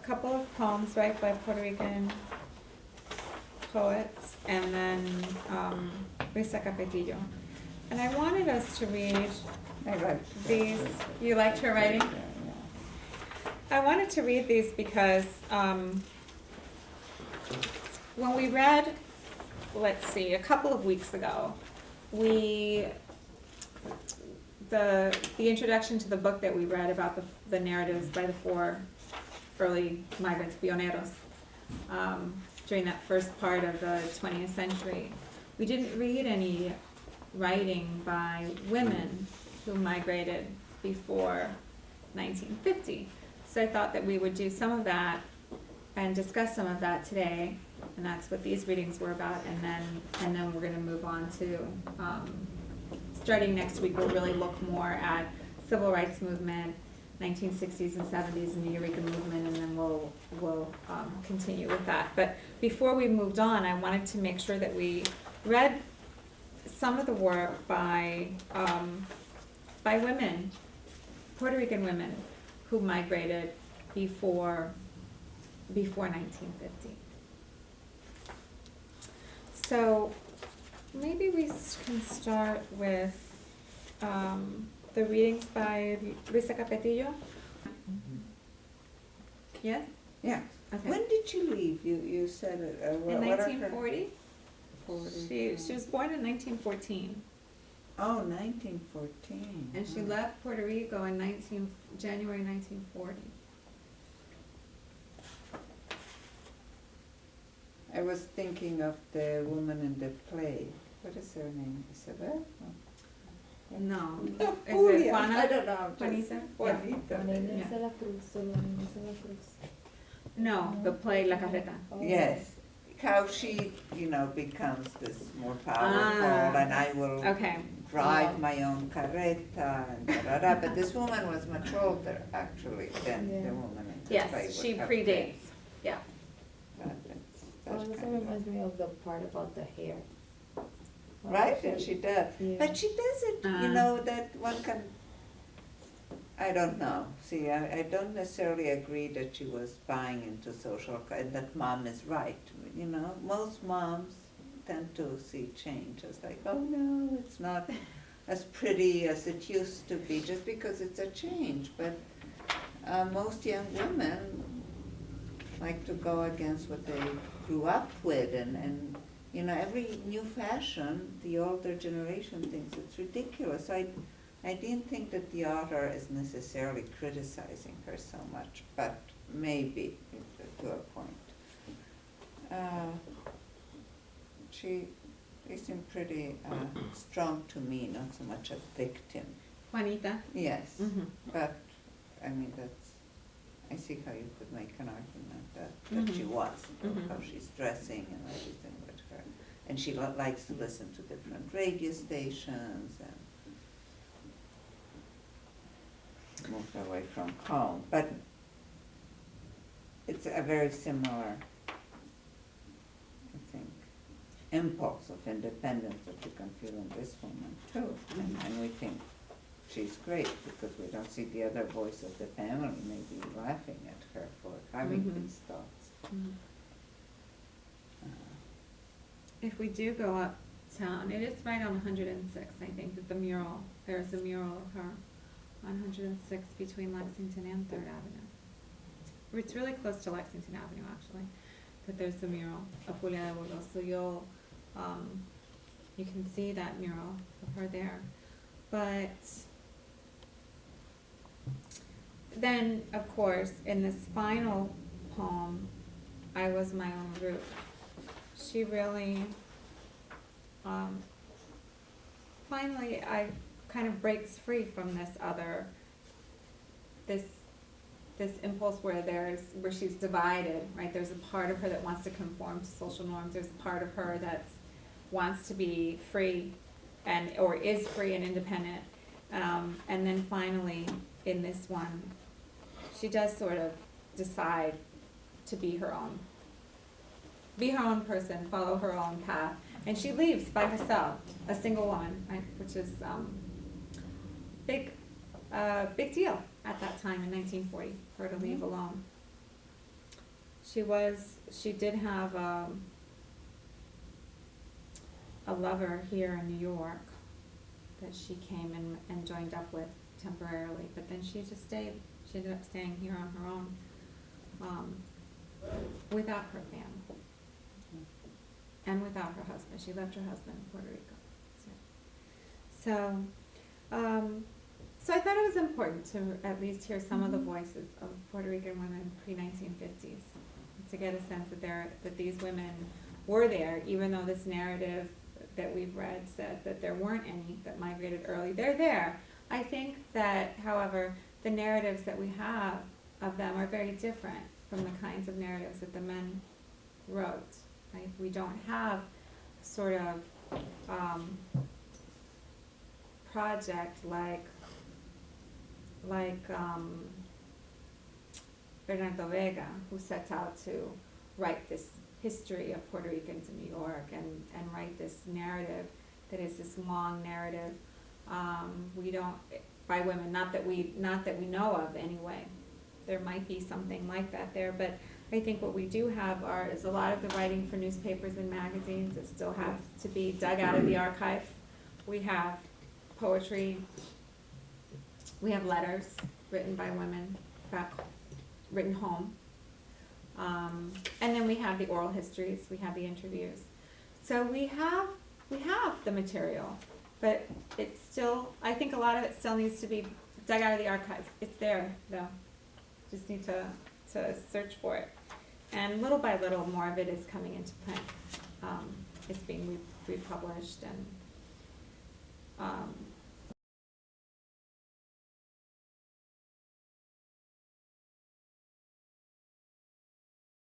couple of poems, right, by Puerto Rican poets, and then Luisa Capetillo. And I wanted us to read I like these. You liked her writing? I wanted to read these because when we read, let's see, a couple of weeks ago, the introduction to the book that we read about the narratives by the 4 early migrants, pioneros, during that first part of the 20th century. We didn't read any writing by women who migrated before 1950. So I thought that we would do some of that and discuss some of that today, and that's what these readings were about, and then we're gonna move on to, starting next week, we'll really look more at civil rights movement, 1960s and 70s, and the Eureka movement, and then we'll continue with that. But before we moved on, I wanted to make sure that we read some of the work by women, Puerto Rican women, who migrated before 1950. So maybe we can start with the readings by Luisa Capetillo. Yes? Yeah. Okay. When did you leave? You said it. In 1940. 40. She was born in 1914. Oh, 1914. And she left Puerto Rico in January 1940. I was thinking of the woman in the play. What is her name? Isabel? No. Oh, Is Julia. it Juana? I don't know. Juanita? Juanita. Inés de la Cruz, solo Inés de la Cruz. No, the play La Carreta. Oh. Yes. How she, becomes this more powerful, and I will Okay. drive my own carreta, and da-da-da. But this woman was much older, actually, than the woman in the play. Yes, she would have predates. been. Yeah. But Oh, that's this kind of- reminds me of the part about the hair. Right, and she does. Yeah. But she does it, that one can, I don't know. See, I don't necessarily agree that she was buying into social, and that mom is right. Most moms tend to see change as like, oh no, it's not as pretty as it used to be, just because it's a change. But most young women like to go against what they grew up with, and every new fashion, the older generation thinks it's ridiculous. I didn't think that the author is necessarily criticizing her so much, but maybe to a point. They seem pretty strong to me, not so much a victim. Juanita? Yes, Mhm. but I mean I see how you could make an argument that she was, how she's dressing and everything with her. And she likes to listen to different radio stations and moved away from home. But it's a very similar, I think, impulse of independence that you can feel in this woman too. And we think she's great because we don't see the other voice of the family maybe laughing at her for having these thoughts. If we do go uptown, it is right on 106, I think, that there's a mural of her on 106 between Lexington and 3rd Avenue. It's really close to Lexington Avenue, actually, but there's a mural of Julia de Burgos. So you can see that mural of her there. But then, of course, in this final poem, I Was My Own Root, she really, finally, kind of breaks free from this impulse where she's divided, right? There's a part of her that wants to conform to social norms. There's a part of her that wants to be free or is free and independent. And then finally, in this one, she does sort of decide to be her own person, follow her own path. And she leaves by herself, a single woman, right? Which is big deal at that time in 1940, for her to leave alone. She did have a lover here in New York that she came and joined up with temporarily, but then she just stayed. She ended up staying here on her own, without her family and without her husband. She left her husband in Puerto Rico. So I thought it was important to at least hear some of the voices of Puerto Rican women pre-1950s, to get a sense that these women were there, even though this narrative that we've read said that there weren't any that migrated early. They're there. I think that, however, the narratives that we have of them are very different from the kinds of narratives that the men wrote. Right? We don't have sort of project like Bernardo Vega, who sets out to write this history of Puerto Ricans in New York and write this narrative that is this long narrative. We don't, by women, not that we know of anyway. There might be something like that there, but I think what we do have is a lot of the writing for newspapers and magazines. It still has to be dug out of the archive. We have poetry. We have letters written by women, written home. And then we have the oral histories, we have the interviews. So we have the material, but it's still, I think a lot of it still needs to be dug out of the archives. It's there, though. Just need to search for it. And little by little, more of it is coming into print. It's being republished, and